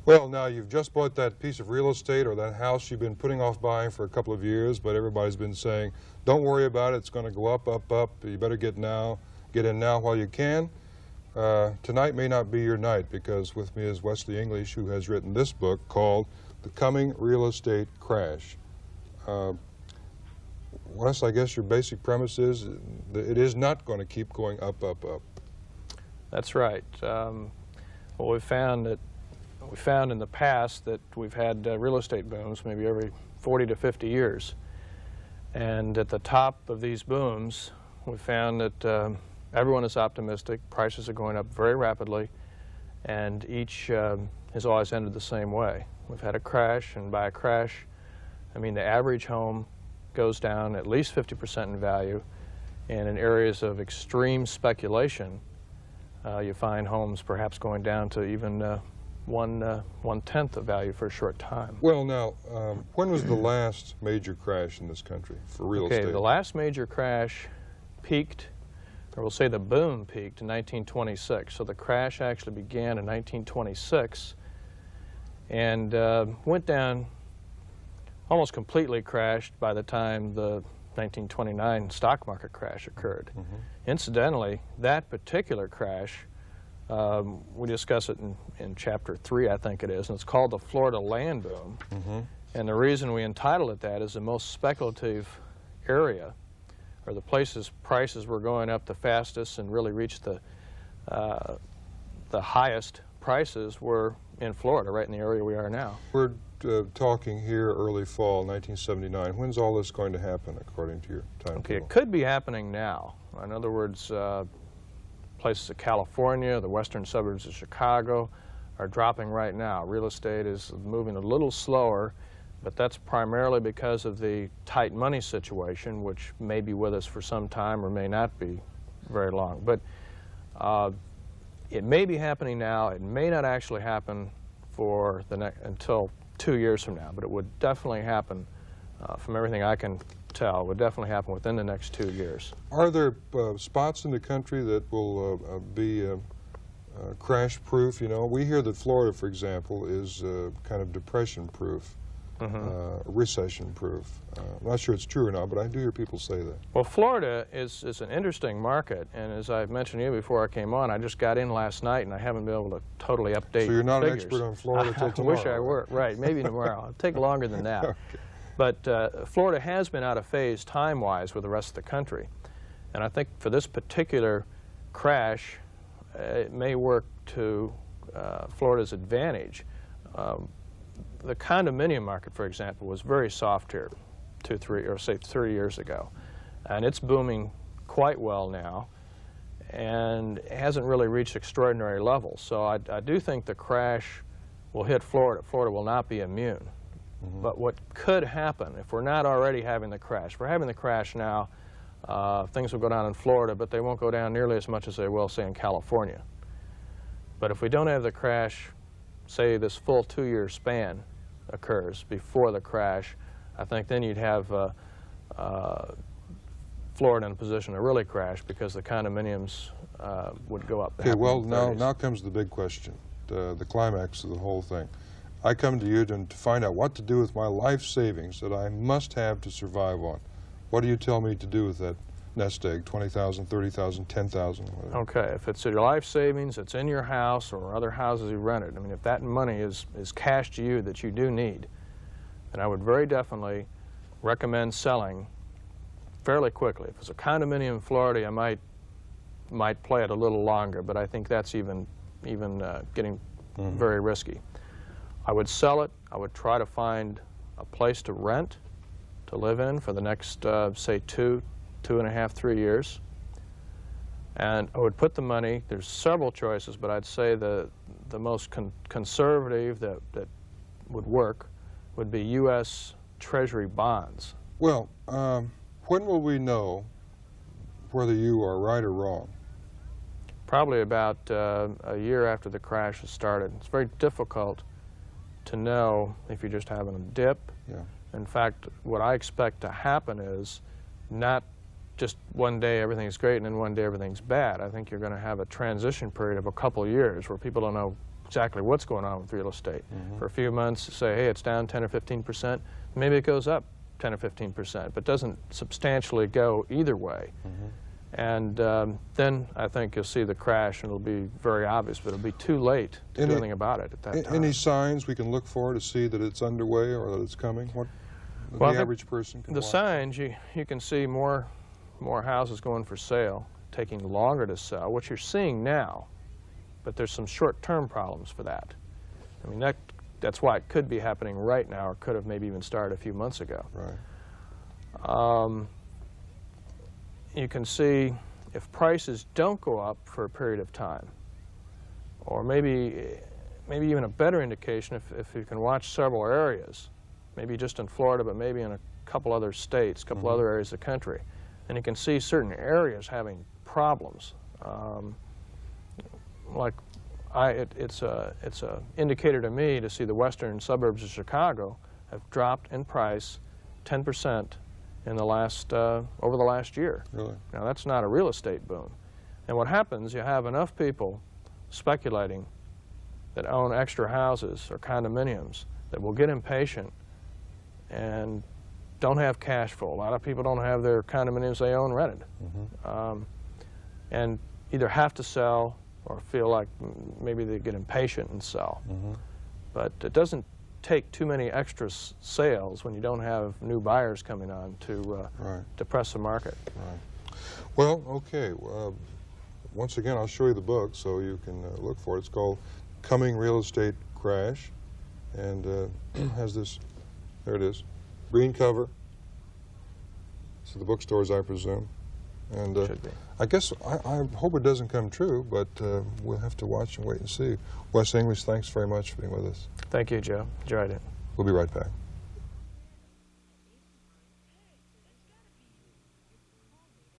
Well, now you've just bought that piece of real estate or that house you've been putting off buying for a couple of years, but everybody's been saying, don't worry about it, it's going to go up, up, up. You better get in now while you can. Tonight may not be your night, because with me is Wesley English, who has written this book called The Coming Real Estate Crash. Wes, I guess your basic premise is that it is not going to keep going up, up, up. That's right. Well, we found in the past that we've had real estate booms maybe every 40 to 50 years. And at the top of these booms, we found that everyone is optimistic, prices are going up very rapidly, and each has always ended the same way. We've had a crash, and by a crash, I mean the average home goes down at least 50% in value, and in areas of extreme speculation, you find homes perhaps going down to even one-tenth of value for a short time. Well, now, when was the last major crash in this country for real estate? Okay, the last major crash peaked, or we'll say the boom peaked in 1926. So the crash actually began in 1926 and went down, almost completely crashed by the time the 1929 stock market crash occurred. Mm-hmm. Incidentally, that particular crash, we discuss it in Chapter 3, I think it is, and it's called the Florida land boom. Mm-hmm. And the reason we entitled it that is the most speculative area, or the places prices were going up the fastest and really reached the highest prices were in Florida, right in the area we are now. We're talking here early fall 1979. When's all this going to happen, according to your timetable? Okay, it could be happening now. In other words, places of California, the western suburbs of Chicago are dropping right now. Real estate is moving a little slower, but that's primarily because of the tight money situation, which may be with us for some time or may not be very long. But it may be happening now. It may not actually happen for until 2 years from now, but it would definitely happen, from everything I can tell, would definitely happen within the next 2 years. Are there spots in the country that will be crash-proof? You know, we hear that Florida, for example, is kind of depression-proof, mm-hmm. Recession-proof. I'm not sure it's true or not, but I do hear people say that. Well, Florida is an interesting market, and as I mentioned to you before I came on, I just got in last night, and I haven't been able to totally update. So you're not figures. an expert on Florida until tomorrow? I wish I were. Right, maybe tomorrow. It'll take longer than that. Okay. But Florida has been out of phase time-wise with the rest of the country. And I think for this particular crash, it may work to Florida's advantage. The condominium market, for example, was very soft here 2, 3, or say 3 years ago. And it's booming quite well now and hasn't really reached extraordinary levels. So I do think the crash will hit Florida. Florida will not be immune. Mm-hmm. But what could happen, if we're not already having the crash, we're having the crash now, things will go down in Florida, but they won't go down nearly as much as they will, say, in California. But if we don't have the crash, say this full 2-year span occurs before the crash, I think then you'd have Florida in a position to really crash because the condominiums would go up. Okay, well, now comes the big question, the climax of the whole thing. I come to you to find out what to do with my life savings that I must have to survive on. What do you tell me to do with that nest egg, 20,000, 30,000, 10,000, whatever? Okay, if it's your life savings, it's in your house or other houses you rented, I mean, if that money is cash to you that you do need, then I would very definitely recommend selling fairly quickly. If it's a condominium in Florida, I might play it a little longer, but I think that's even getting mm-hmm. very risky. I would sell it. I would try to find a place to rent, to live in for the next, say, 2.5, 3 years. And I would put the money, there's several choices, but I'd say the most conservative that would work would be U.S. Treasury bonds. Well, when will we know whether you are right or wrong? Probably about a year after the crash has started. It's very difficult to know if you're just having a dip. Yeah. In fact, what I expect to happen is not just one day everything's great and then one day everything's bad. I think you're going to have a transition period of a couple years where people don't know exactly what's going on with real estate. For a few months, say, hey, it's down 10 or 15%. Maybe it goes up 10 or 15%, but doesn't substantially go either way. And then I think you'll see the crash, and it'll be very obvious, but it'll be too late to do anything about it at that time. Any signs we can look for to see that it's underway or that it's coming? What the average person can watch? The signs, you can see more houses going for sale, taking longer to sell, which you're seeing now, but there's some short-term problems for that. I mean, that's why it could be happening right now, or could have maybe even started a few months ago. Right. You can see if prices don't go up for a period of time, or maybe even a better indication if you can watch several areas, maybe just in Florida, but maybe in a couple other states, a couple other areas of the country, and you can see certain areas having problems. It's a indicator to me to see the western suburbs of Chicago have dropped in price 10% in the last over the last year. Really? Now that's not a real estate boom. And what happens, you have enough people speculating that own extra houses or condominiums that will get impatient and don't have cash flow. A lot of people don't have their condominiums they own rented, and either have to sell or feel like maybe they get impatient and sell. But it doesn't take too many extra sales when you don't have new buyers coming on to depress the market. Right. Well, okay. Once again, I'll show you the book so you can look for it. It's called Coming Real Estate Crash, and has this, there it is, green cover. So the bookstores, I presume. And Should be. I guess I hope it doesn't come true, but we'll have to watch and wait and see. Wes English, thanks very much for being with us. Thank you, Joe. Enjoyed it. We'll be right back.